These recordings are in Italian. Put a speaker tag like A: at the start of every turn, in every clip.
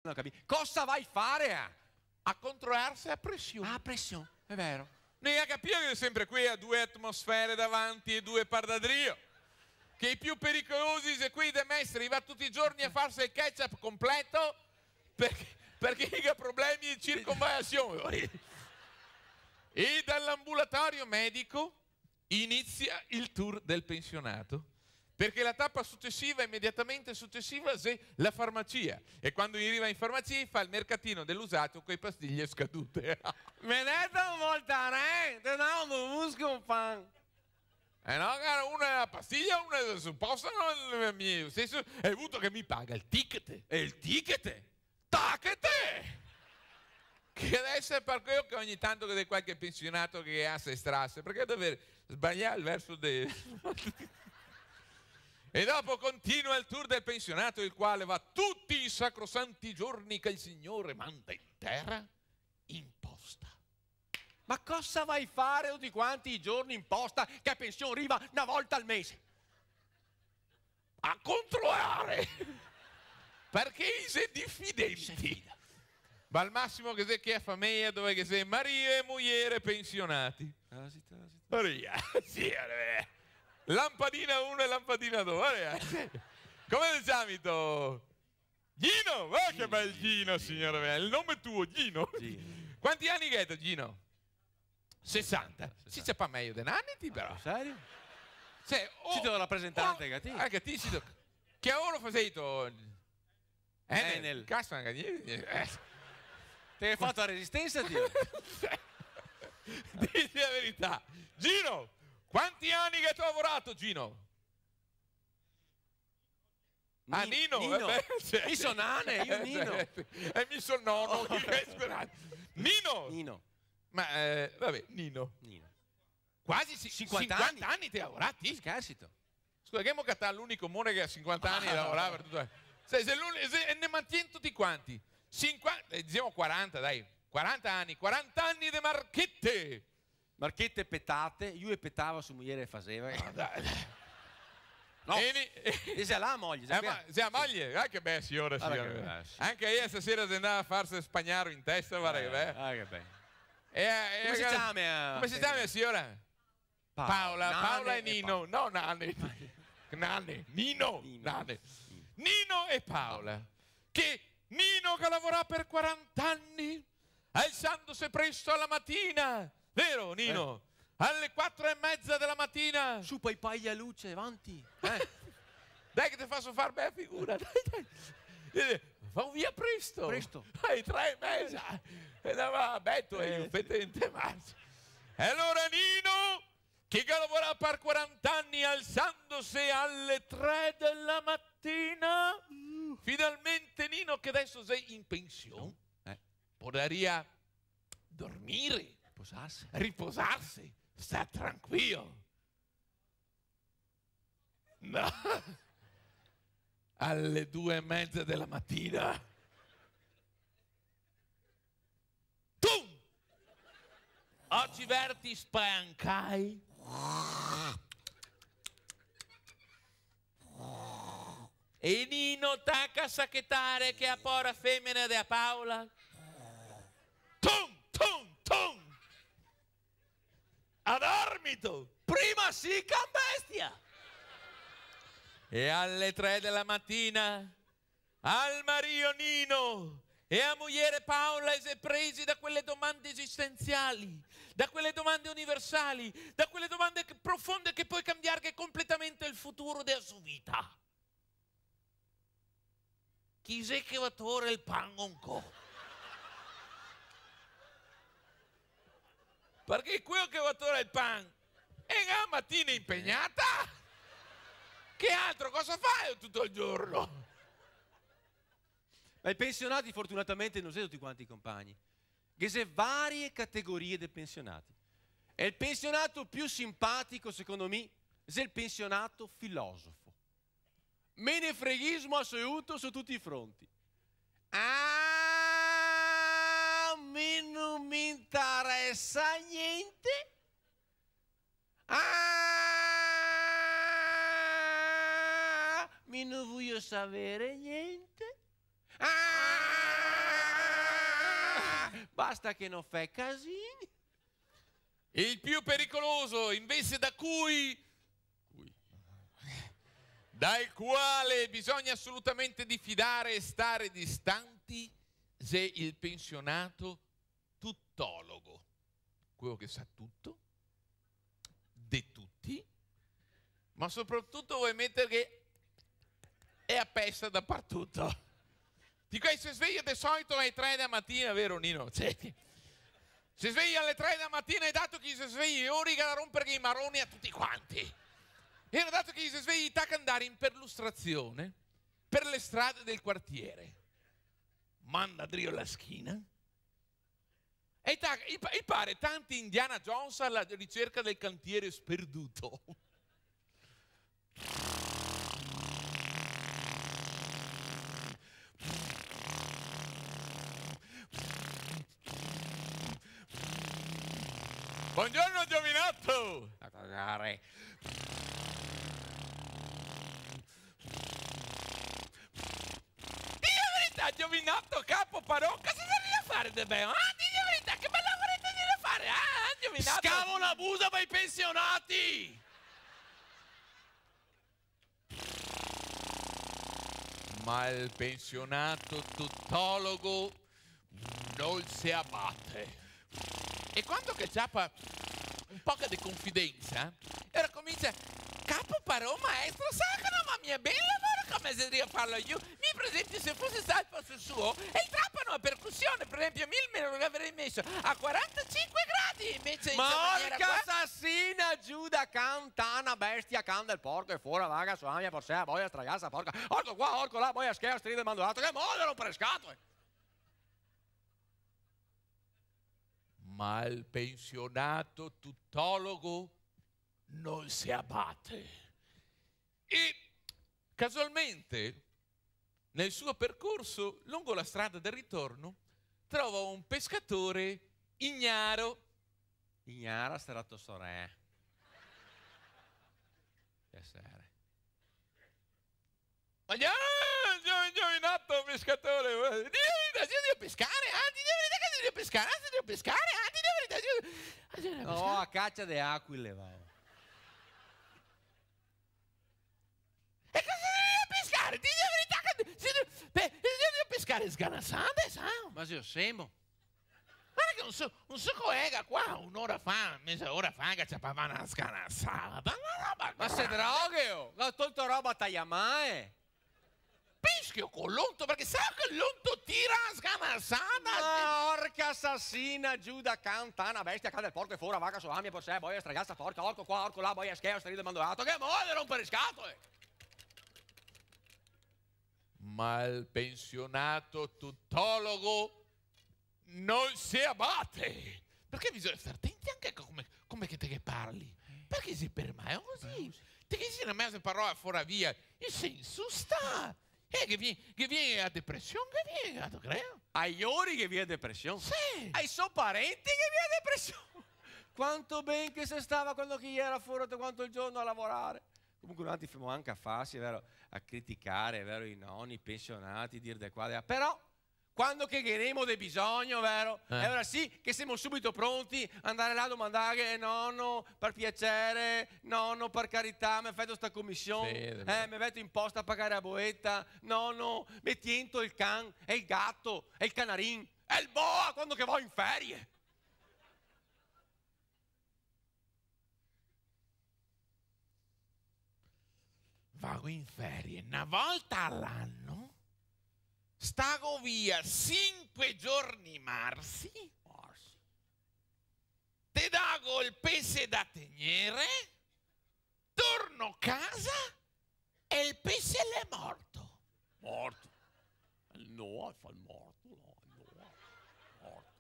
A: Non capisco. Cosa vai a fare?
B: A controllarsi a pressione.
A: A pressione, è vero.
B: Non ha capito che sempre qui ha due atmosfere davanti e due pardadrio. Che i più pericolosi se qui da mestre va tutti i giorni a farsi il ketchup completo perché ha problemi di circonvallazione. E dall'ambulatorio medico inizia il tour del pensionato. Perché la tappa successiva, immediatamente successiva, è la farmacia. E quando arriva in farmacia fa il mercatino dell'usato con le pastiglie scadute.
A: Vedete un voltare? Te non busco un pan.
B: No, cara, una è la pastiglia, una è supposta, non mio stesso. È avuto che mi paga il ticket.
A: E il ticket?
B: Tacchete! Che adesso è per quello che ogni tanto che c'è qualche pensionato che ha se strasse, perché deve sbagliare il verso del... E dopo continua il tour del pensionato, il quale va tutti i sacrosanti giorni che il Signore manda in terra in posta.
A: Ma cosa vai a fare tutti quanti i giorni in posta che a pensione arriva una volta al mese?
B: A controllare! Perché sei diffidenti. Ma al massimo che sei che è famiglia dove che sei Maria e moglie pensionati. Maria, sì, lampadina 1 e lampadina 2. Come ti chiami tu? Gino, ma che bel Gino, signore mio. Il nome tuo, Gino. Quanti anni che hai, Gino? 60. Si c'è pa meglio di nanni, però.
A: Serio?
B: Cioè,
A: Si te lo rappresentante, Gatti.
B: Anche ti si che ora facevi tu?
A: Enel.
B: Cazzo, anche
A: Ti hai fatto la resistenza, Dio?
B: Dici la verità. Gino, quanti anni che tu hai lavorato, Gino? Ah, Nino.
A: Nino. Mi sono nane, io Nino.
B: E mi sono nonno. Nino.
A: Nino.
B: Ma, vabbè, Nino. Quasi 50 anni ti hai lavorato?
A: Scarsito.
B: Scusa, che mo che t'ha l'unico mone che a 50 anni lavorava per tutto. E ne mantieni tutti quanti? 50, diciamo 40, dai. 40 anni di marchette.
A: Marchette petate, io e petavo su moglie e faceva.
B: No, dai.
A: No, e se la moglie.
B: Se la moglie, che bella signora. Anche io stasera si andava a farsi spagnaro in testa, guarda che bella.
A: Che bello.
B: Come si chiama? Come si chiama la signora? Paola e Nino. No, Nane. Nino e Paola. Che Nino che lavora per 40 anni, alzandosi presto alla mattina, vero Nino? Alle 4:30 della mattina.
A: Su poi paglia luce, avanti.
B: Dai che ti faccio far bella figura, dai. Va via presto. Ai 3:30. E andava a betto e io fetente mazzo. E allora Nino, che lavora per 40 anni, alzandosi alle 3 della mattina, finalmente Nino che adesso sei in pensione, potrebbe dormire, riposarsi, sta tranquillo. No, alle 2:30 della mattina, tum! Oggi verti spancai. E Nino tacca a sacchettare che a pora femmina da Paola. Tum! Ad armito!
A: Prima si bestia!
B: E alle 3 della mattina al marito Nino e a moglie Paola si è presi da quelle domande esistenziali, da quelle domande universali, da quelle domande profonde che puoi cambiare completamente il futuro della sua vita. Chi è che va a il pan un po'? Perché quello che va a il pan è una mattina impegnata? Che altro? Cosa fai tutto il giorno?
A: Ma i pensionati fortunatamente non sono tutti quanti i compagni. Che c'è varie categorie di pensionati. E il pensionato più simpatico secondo me è il pensionato filosofo. Menefreghismo assoluto su tutti i fronti. A me non mi interessa niente. Mi non voglio sapere niente. basta che non fai casini.
B: Il più pericoloso invece dal quale bisogna assolutamente diffidare e stare distanti è il pensionato tuttologo, quello che sa tutto, di tutti, ma soprattutto vuoi mettere che è appesta dappertutto. Di cui si sveglia di solito alle 3 della mattina, vero Nino? Cioè, si sveglia alle 3 della mattina e dato che si sveglia ora da rompere i maroni a tutti quanti. E dato che si sveglia tacca andare in perlustrazione per le strade del quartiere. Manda drio la schina. E pare tanti Indiana Jones alla ricerca del cantiere sperduto. Buongiorno giovinotto!
A: A cagare.
B: Dì la verità, giovinotto, capo parocca, cosa devi a fare de bello? Ah, dì la verità, che bella vorrete dire a fare? Ah, giovinotto!
A: Scavo una busa per i pensionati!
B: Ma il pensionato tuttologo non si abbatte. E quando che ciappa un po' di confidenza, ora comincia, capo parò maestro, sa che non va mia bene lavoro come se devo farlo io. Mi per esempio se fosse stato al posto suo e il trapano a percussione, per esempio me lo avrei messo a 45 gradi invece
A: Ma orca assassina, Giuda, cantana, bestia, can del porco e fuori vaga, sulla mia porsea, boia, stragazza, porca, orco qua, orco là, boia, schea, stride, mandolato, che modo non per scatole!
B: Ma il pensionato tuttologo non si abbatte. E casualmente, nel suo percorso lungo la strada del ritorno, trova un pescatore ignaro.
A: Ignara sarà tua sorella. Piacere.
B: Giovinotto pescatore, ti devo pescare, ti devo pescare, ti devo pescare, ti devo pescare.
A: No, a caccia di aquile, va.
B: E cosa devi pescare? Ti devo pescare sganassate, sa?
A: Ma se io semo.
B: Guarda che un suo collega qua, un'ora fa, mezz'ora fa, che c'è una scanassata.
A: Ma se droghe, oh! L'ho tolto roba a tagliamai!
B: Peschio con l'unto, perché sai che l'unto tira sganassata?
A: Ma orca assassina, Giuda, cantana, bestia, can del porco e fuori vaca, sulla mia porsea, boia, stragazza, porca, orco qua, orco là, boia, schea, stride, mandolato, che modo non per scatole!
B: Ma il pensionato tuttologo non si abbatte. Perché bisogna stare attenti anche a come che te che parli. Perché si permane così? Te che si una mezza parola fuori via, il senso sta. Che viene a depressione, che viene a creo.
A: Ai ori che viene depressione?
B: Sì.
A: Ai suoi parenti che viene depressione? Quanto ben che se stava quando chi era fuori quanto il giorno a lavorare. Comunque noi fimo anche a farsi, è vero, a criticare, è vero, i nonni, i pensionati, dire di qua, di là. Però quando che avremo del bisogno, vero? E ora sì che siamo subito pronti a andare là a domandare, nonno, per piacere, nonno, per carità, mi fai sta commissione,
B: sì,
A: mi metto in posta a pagare la boetta, nonno, mi tiento il can, e il gatto, e il canarin, e il boa quando che vai in ferie.
B: Vago in ferie una volta all'anno, stago via 5 giorni marsi, te dago il pesce da tenere, torno a casa e il pesce è morto.
A: Morto. No, fa il morto, no, morto.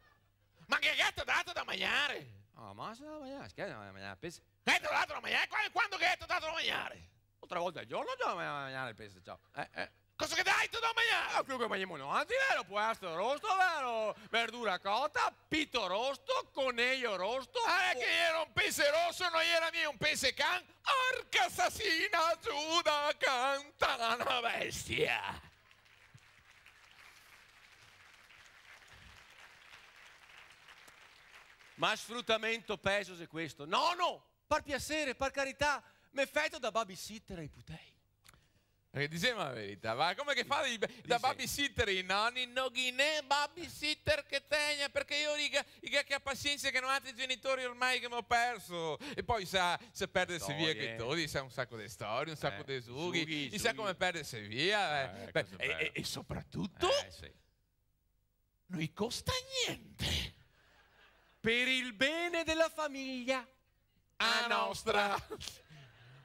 B: Ma che gatto dato da mangiare?
A: Ah, ma se da mangiare, scherzo, da mangiare, pesce.
B: Gatto dato da mangiare? Quando che gatto dato da mangiare?
A: 3 volte al giorno già mangiare il pesce, ciao.
B: Cosa che dai tu da mangiare?
A: Quello che mangiamo noi, vero? Puesto rosto, vero? Verdura cotta, pitto rosto, coniglio rosto.
B: Che era un pesce rosso, non era mio un pesce can? Orca assassina, Giuda, canta una bestia.
A: Ma sfruttamento peso è questo. No, per piacere, per carità, mi fai da babysitter ai putei.
B: Perché diciamo la verità, ma come che fa da babysitter i nonni, non è babysitter che tenga, perché io dico che ha pazienza che non altri genitori ormai che mi ho perso. E poi sa perdersi via che tu, sa un sacco di storie, un sacco di sughi, sa come perdersi via. E soprattutto non costa niente.
A: Per il bene della famiglia
B: a nostra.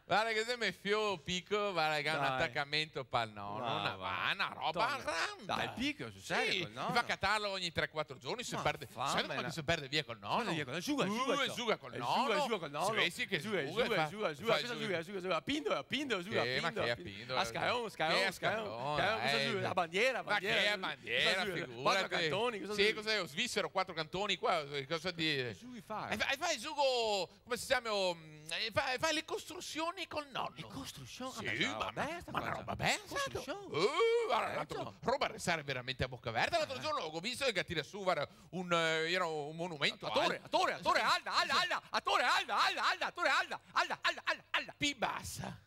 B: Guarda che se mi fio picco, guarda che ha un attaccamento pal nonno, una roba grande.
A: Dai, il picco, sul serio,
B: sì, fa catarlo ogni 3-4 giorni, si perde, sai quando si perde via col nonno?
A: Giuga
B: col nonno.
A: Giuga col nonno.
B: Sì, che giuga,
A: Pindo, a scaglione, la bandiera.
B: Ma che è bandiera, figurati.
A: 4 cantoni,
B: sì, cos'è? Ho svizzero 4 cantoni qua, cosa dire?
A: Che giughi fai?
B: Fai giugo, come si chiama? Fai le costruzioni col nonno.
A: Le costruzioni?
B: Sì, ma una roba bella.
A: Guarda,
B: roba a restare veramente a bocca aperta. L'altro giorno ho visto che tira su un monumento.
A: Attore, alda.
B: Pi bassa.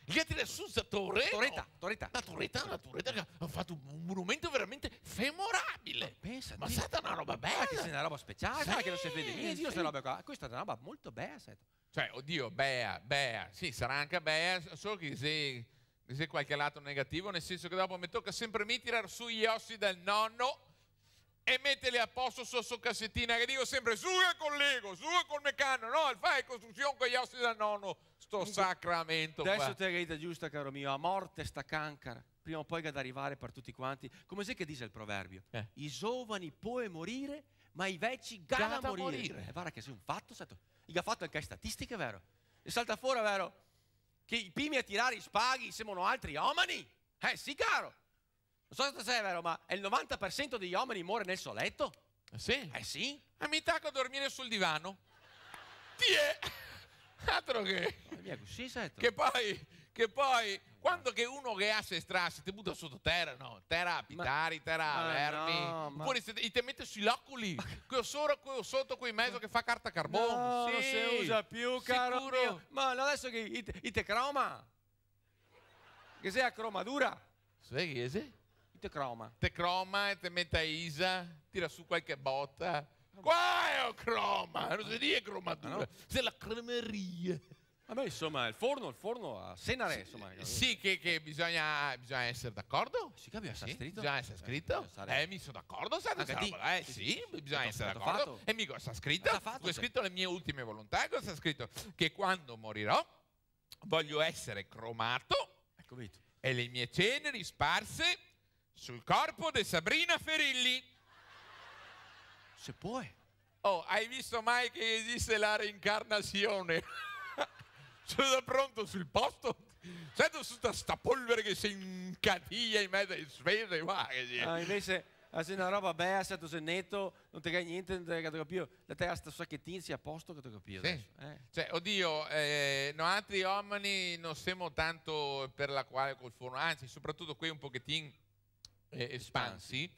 B: Che tira su sta torre.
A: Torretta.
B: Una torretta che ha fatto un monumento veramente femorabile.
A: Pensa,
B: ma è stata una roba bella.
A: Che è una roba speciale, che non si vede niente. Questa è una roba molto bella.
B: Cioè, oddio, Bea, sì, sarà anche Bea, solo che se qualche lato negativo, nel senso che dopo mi tocca sempre tirare su gli ossi del nonno e metterli a posto su cassettina, che dico sempre, su con l'ego, su col meccano, no, fai costruzione con gli ossi del nonno, sto sacramento
A: adesso
B: qua.
A: te hai detto giusta, caro mio, a morte sta cancara, prima o poi che ad arrivare per tutti quanti, come sai che dice il proverbio? I giovani puoi morire, ma i vecchi gana morire. E guarda che sei un fatto, il ha fatto anche statistiche, vero? E salta fuori, vero? Che i primi a tirare i spaghi siamo altri uomini. Sì, caro. Non so se sai, vero, ma il 90% degli uomini muore nel suo letto.
B: Sì?
A: Sì.
B: E mi tacco a dormire sul divano. Altro che... Che poi, quando che uno che ha se strassi, ti butta sotto terra, no? Terra pitari, terra vermi. Oppure ti mette sugli oculi, sotto quei mezzo che fa carta carbone.
A: No, non si usa più, caro mio. Ma adesso che te croma. Che sei a cromatura.
B: Sai che sei?
A: Te croma.
B: Te croma e te mette a Isa, tira su qualche botta. Qua è croma, non si dice cromatura, no? Sei la cremeria.
A: Vabbè, insomma, il forno a Senare, insomma.
B: Sì, che bisogna essere d'accordo.
A: Sì, che essere scritto.
B: Bisogna essere scritto. Mi sono d'accordo, sì, bisogna essere d'accordo. E mi cosa sta scritto? Ho scritto le mie ultime volontà. Cosa sta scritto? Che quando morirò voglio essere cromato e le mie ceneri sparse sul corpo di Sabrina Ferilli.
A: Se può.
B: Oh, hai visto mai che esiste la reincarnazione? Sono pronto sul posto? Sento tutta sta polvere che si incatiglia in mezzo alle sfere.
A: Invece, se una roba bella, se tu sei netto, non ti capi niente, non ti capisco. La terra sta sacchettina, sia a posto che ti capisco.
B: Sì. Cioè, oddio, noi altri uomini non siamo tanto per la quale col forno, anzi, soprattutto qui un pochettino espansi.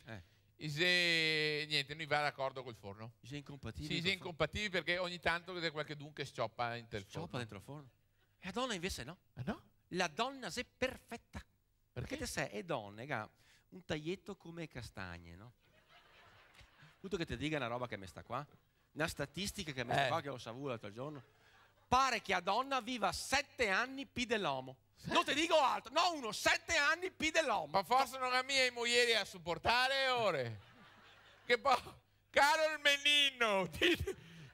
B: Niente, noi va d'accordo col forno.
A: Sei incompatibile?
B: Sì, sei incompatibili perché ogni tanto c'è qualche dunque scioppa dentro il forno.
A: Dentro il forno? E la donna invece no?
B: No?
A: La donna è perfetta.
B: Perché
A: te sei, è donna, che ha un taglietto come castagne, no? Tutto che ti dica una roba che mi sta qua. Una statistica che mi sta qua, che ho saputo l'altro giorno. Pare che la donna viva 7 anni più dell'uomo. Non ti dico altro, no, 7 anni più dell'uomo.
B: Ma forse non ha mia moglie a supportare ora. Che poi, caro il menino, ti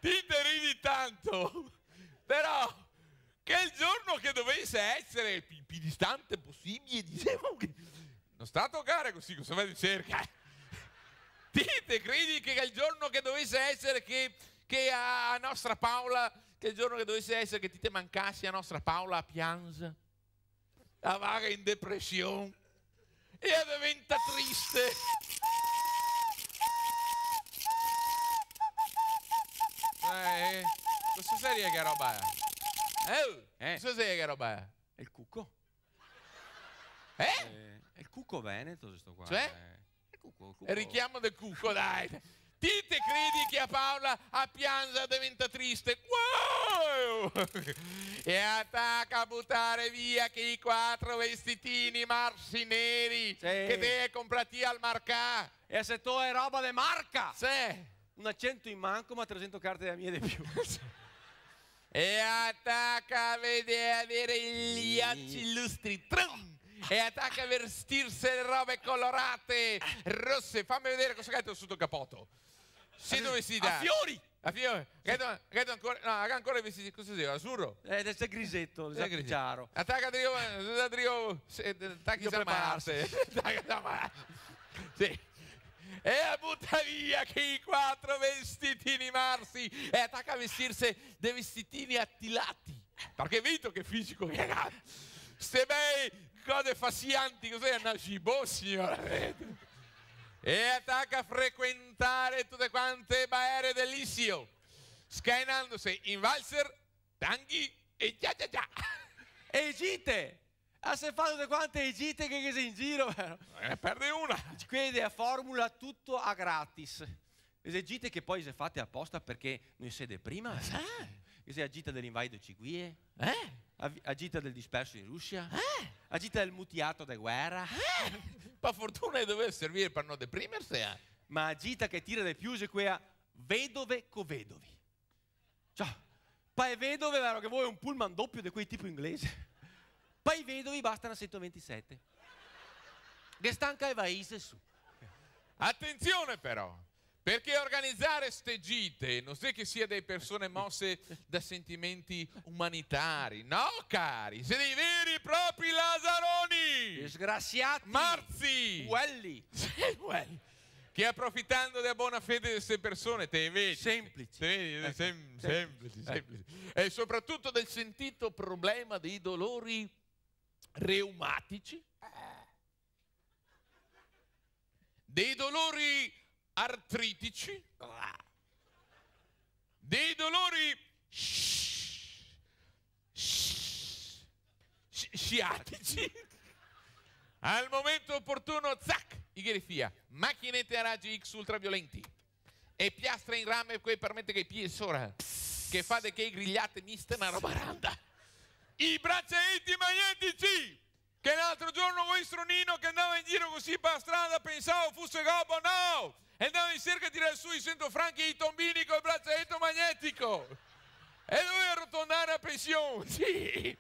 B: ridi tanto, però che il giorno che dovesse essere il più distante possibile, dicevo che non sta a toccare così, cosa vai di cerca? Ti credi che il giorno che dovesse essere che a nostra Paola, che il giorno che dovesse essere che ti te mancassi a nostra Paola piange? La vaga in depressione e diventa triste. Cosa seria che roba è? Cosa seria che roba è?
A: È il cucco.
B: È
A: il cucco veneto, sto qua.
B: Cioè?
A: Il cucco.
B: Il richiamo del cucco, dai. Ti te credi che a Paola a pianza diventa triste? Wow! E attacca a buttare via che i 4 vestitini marsi neri che te comprati al Marcà.
A: E se tu hai roba di marca,
B: Sì.
A: un accento in manco, ma 300 carte da mia di più.
B: E attacca a vedere gli occhi illustri. Trum! E attacca a vestirsi le robe colorate, rosse. Fammi vedere cosa hai sotto il capotto. Sì, dove si dà?
A: A fiori!
B: A fiori? Che ancora, no, ancora i vestiti, cosa si dice? Azzurro?
A: C'è grisetto, c'è chiaro.
B: Attacca a Drio, attacchi a Marte. Sì. E butta via che i 4 vestitini marsi e attacca a vestirsi dei vestitini attilati. Perché hai visto che fisico che ha? Ste bei cose fascianti, cos'è? Una gibò, signora. E attacca a frequentare tutte quante baere dell'Issio, scainandosi in valzer, tanghi e già.
A: E gite! Se fa tutte quante gite che sei in giro, vero?
B: Perde una.
A: Quindi a formula tutto a gratis. Le gite che poi si fatte apposta perché noi siete prima. Che si agita dell'invaito Ciguie. Agita del disperso in Russia. Agita del mutiato di guerra.
B: Per fortuna deve servire per non deprimersi.
A: Ma agita che tira di più se quella vedove co vedovi. Cioè, poi vedove, vero che vuoi un pullman doppio di quei tipo inglese. Poi vedovi bastano 127. Che stanca e vai su.
B: Attenzione però, perché organizzare ste gite non è che sia delle persone mosse da sentimenti umanitari. No, cari, siete dei veri e propri Lazzaroni!
A: Disgraziati!
B: Marzi!
A: Quelli!
B: Che approfittando della buona fede di queste persone, te vedi?
A: Semplici.
B: Semplici. E soprattutto del sentito problema dei dolori reumatici, dei dolori artritici, dei dolori sciatici. Al momento opportuno, zac, i grifia, macchinette a raggi X ultraviolenti e piastre in rame che permette che i piedi sora, che fa de che i grigliate miste una roba randa. I braccialetti magnetici, che l'altro giorno quel stronino che andava in giro così per la strada pensavo fosse gobbo, no! E andava in cerca a tirare su i 100 franchi i tombini col braccialetto magnetico e doveva arrotondare a pensione, sì,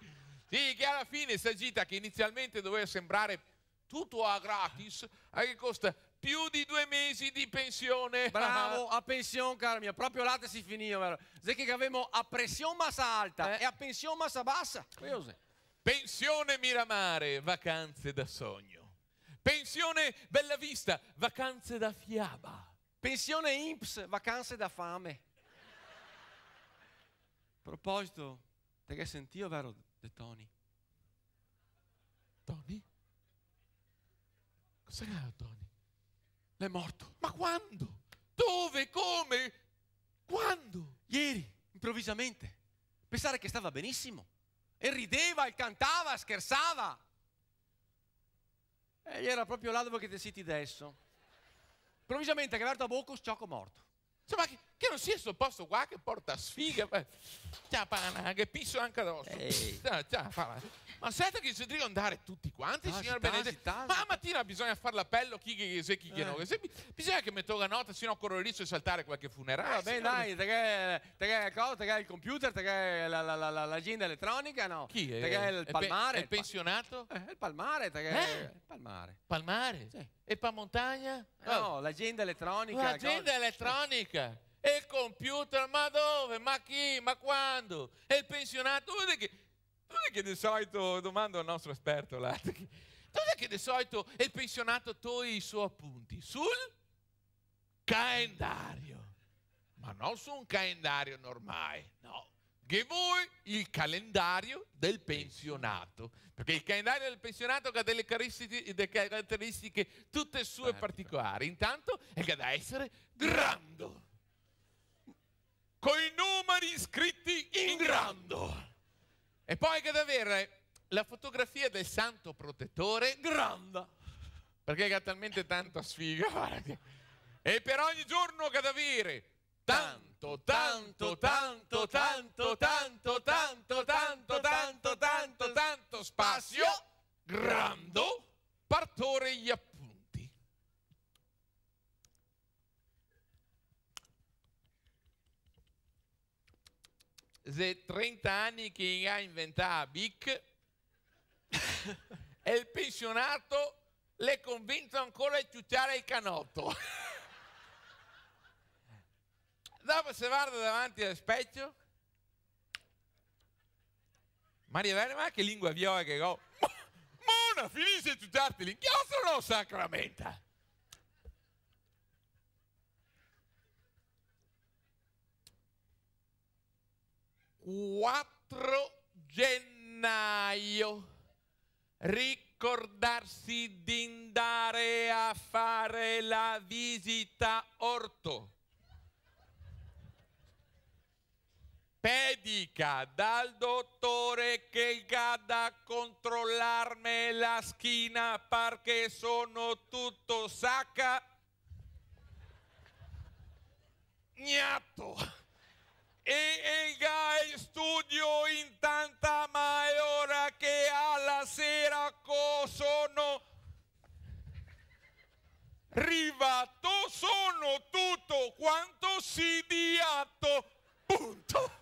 B: che alla fine si agita che inizialmente doveva sembrare tutto a gratis, a che costa più di 2 mesi di pensione.
A: Bravo, a pensione, cara mia, proprio là si finì, vero? Se che avevamo a pressione massa alta e a pensione massa bassa.
B: Pensione Miramare, vacanze da sogno. Pensione Bella Vista, vacanze da fiaba.
A: Pensione INPS, vacanze da fame. A proposito, te che sentio, vero, di Tony?
B: Tony? Cosa è Tony?
A: L'è morto.
B: Ma quando? Dove? Come? Quando?
A: Ieri, improvvisamente. Pensare che stava benissimo. E rideva, e cantava, scherzava. E era proprio là dove che ti senti adesso. Improvvisamente che aperto a bocca, sciocco morto.
B: Insomma, che non sia sto posto qua che porta sfiga. Ciao, pana, che pisso anche addosso. Ciao, ma sente che si devono andare tutti quanti, signor Benedetto? Ma mattina bisogna fare l'appello, chi che no. Bisogna che mi tolga nota, sennò corro il rischio di saltare qualche funerale.
A: Vabbè, dai, te che il computer, te che l'agenda elettronica, no?
B: Chi è?
A: Te che il palmare.
B: Il pensionato?
A: Il palmare, te che il palmare.
B: Palmare?
A: Sì.
B: E pa montagna?
A: No, l'agenda elettronica.
B: L'agenda elettronica? E il computer? Ma dove? Ma chi? Ma quando? E il pensionato? Dov'è che di solito, domando al nostro esperto là, dov'è che di solito il pensionato toglie i suoi appunti? Sul calendario. Ma non su un calendario normale, no. Che vuoi il calendario del pensionato? Perché il calendario del pensionato ha delle caratteristiche tutte sue particolari. Intanto è che deve essere grande, con i numeri scritti in grande. E poi che deve avere la fotografia del santo protettore grande, perché ha talmente tanta sfiga. E per ogni giorno che ad avere tanto, tanto, tanto, tanto, tanto, tanto, tanto, tanto, tanto, tanto spazio, grando, partore gli appunti. Se 30 anni che ha inventato Bic e il pensionato le convinto ancora a chiucciare il canotto. Dopo si guarda davanti al specchio, Maria Verna, ma che lingua viola che ho. Mona, finisce di chiucciarti l'inchiostro o no, sacramenta? «4 gennaio, ricordarsi di andare a fare la visita orto. Pedica dal dottore che vada a controllarmi la schiena perché sono tutto sacca. Gnatto. E il studio in tanta, ma è ora che alla sera sono arrivato, sono tutto quanto sidiato, punto.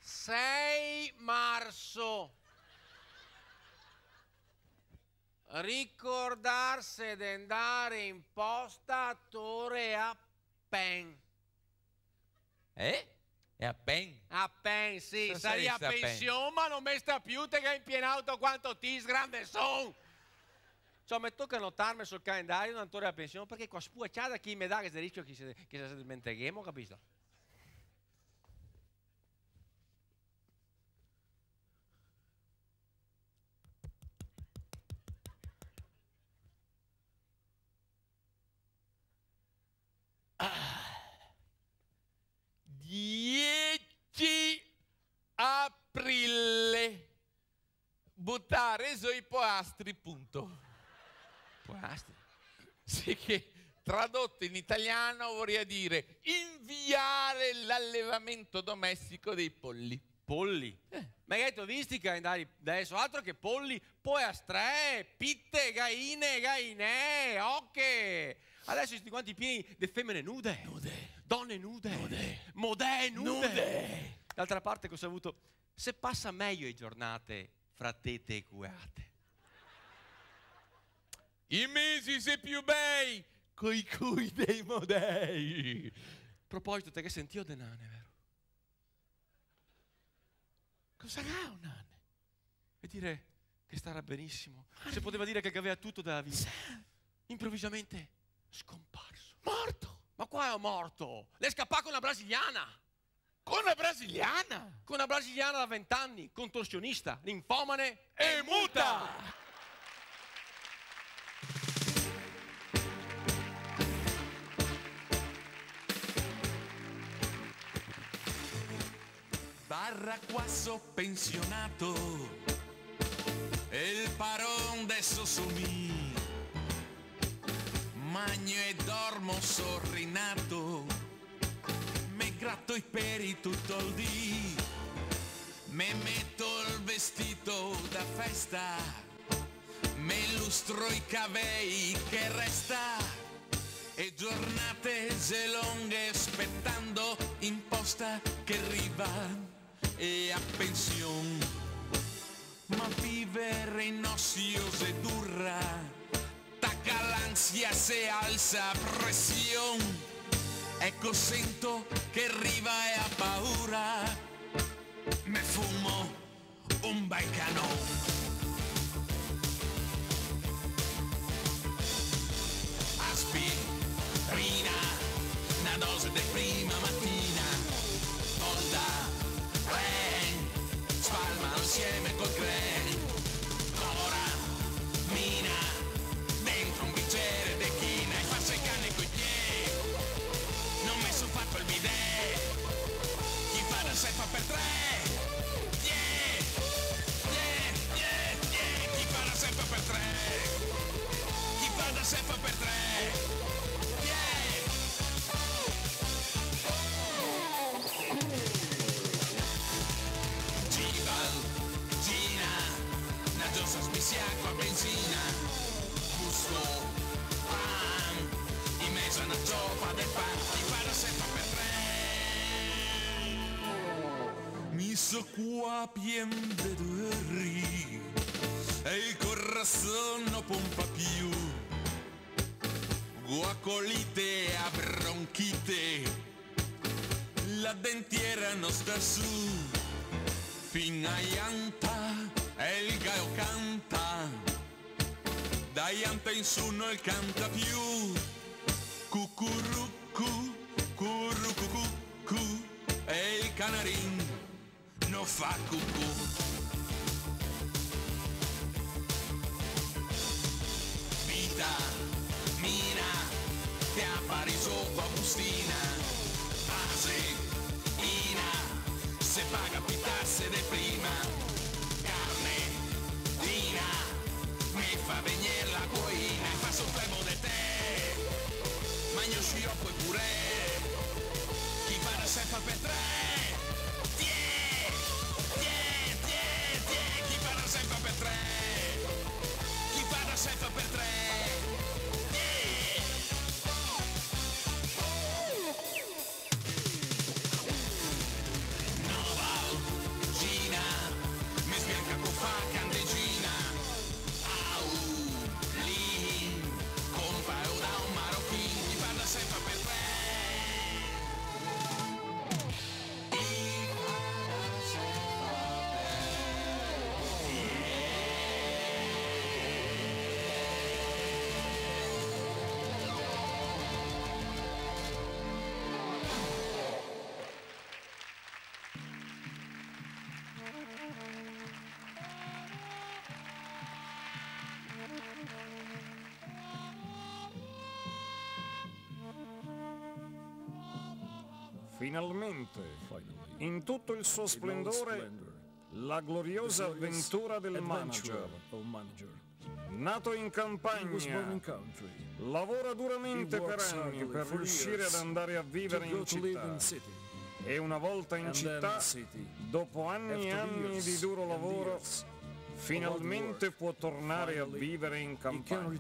A: «6 marzo. Ricordarsi di andare in posta a Torre a Pen».
B: È a Pen?
A: A Pen, sì,
B: Cosa
A: sei a
B: sarebbe a Pen?
A: pensione, ma non mi sta più te che hai impienato quanto tis grande son. Cioè, mi tocca notarmi sul calendario un Torre a pensione perché qua spuacciata chi mi dà che si rischio che si dimentighiamo, capito?
B: Aprile, buttare sui poastri, punto.
A: Poastri?
B: Sì, che tradotto in italiano vorrei dire inviare l'allevamento domestico dei polli.
A: Polli? Ma hai detto, visti i calendari adesso, altro che polli, poastre, pitte, gaine, gaine, ocche. Adesso tutti quanti pieni di femmine nude. Donne nude. Modè nude. D'altra parte cosa ho avuto? Se passa meglio le giornate fra tete e cuate.
B: I mesi se più bei coi cui dei modei.
A: A proposito, te che sentivo de nane, vero?
B: Cosa ha un nane?
A: E dire che starà benissimo. Se poteva dire che aveva tutto dalla vita. Improvvisamente scomparso.
B: Morto.
A: Ma qua è morto. Le scappa con una brasiliana.
B: Con una brasiliana?
A: Con una brasiliana da 20 anni, contorsionista, linfomane
B: E muta!
C: Barra quasso pensionato e il paron adesso sumì. Magno e dormo sorrinato, me gratto i peri tutto il dì, me metto il vestito da festa, me lustro i cavei che resta, e giornate lunghe aspettando in posta che arriva e a pension. Ma vivere in osiose durra, tacca l'ansia se alza pressione, ecco sento che arriva e ha paura, me fumo un bel canon. Aspirina, una dose di prima mattina, volta, spalma insieme col creme, ora, mina, dentro un bicchiere di china e faccia i cani coi piedi, non mi sono fatto il bidet, chi fa da sé fa per tre. hizo bien de rir e il corazon no pompa più. Guacolite a bronchite, la dentiera non sta su. Fin a Ianta e il gallo canta, da Ianta in su non canta più. Cucurucu, curucucucu, e il canarin non fa cucù. Mina, te appari sopra Agustina, base, ina, se paga pitarse de prima, carne, dina, mi fa venire la coina e fa soffermo de te, magno sciroppo e pure, chi para sempre per tre, chi para sempre per tre, chi para sempre per tre.
D: Finalmente, in tutto il suo splendore, la gloriosa avventura del manager. Nato in campagna, lavora duramente per anni per riuscire ad andare a vivere in città. E una volta in città, dopo anni e anni di duro lavoro, finalmente può tornare a vivere in campagna.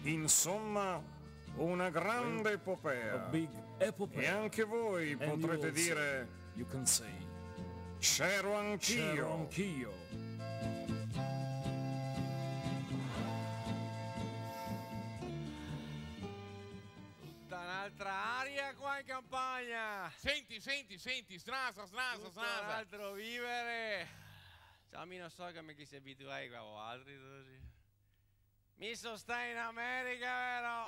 D: Insomma, una grande epopea. E anche voi potrete dire: c'ero anch'io.
A: Tutta un'altra aria qua in campagna.
B: Senti, snasa.
A: Tutto un altro vivere. Ciao, mi non so come chi si abitua a altri così. Mi stai in America, vero?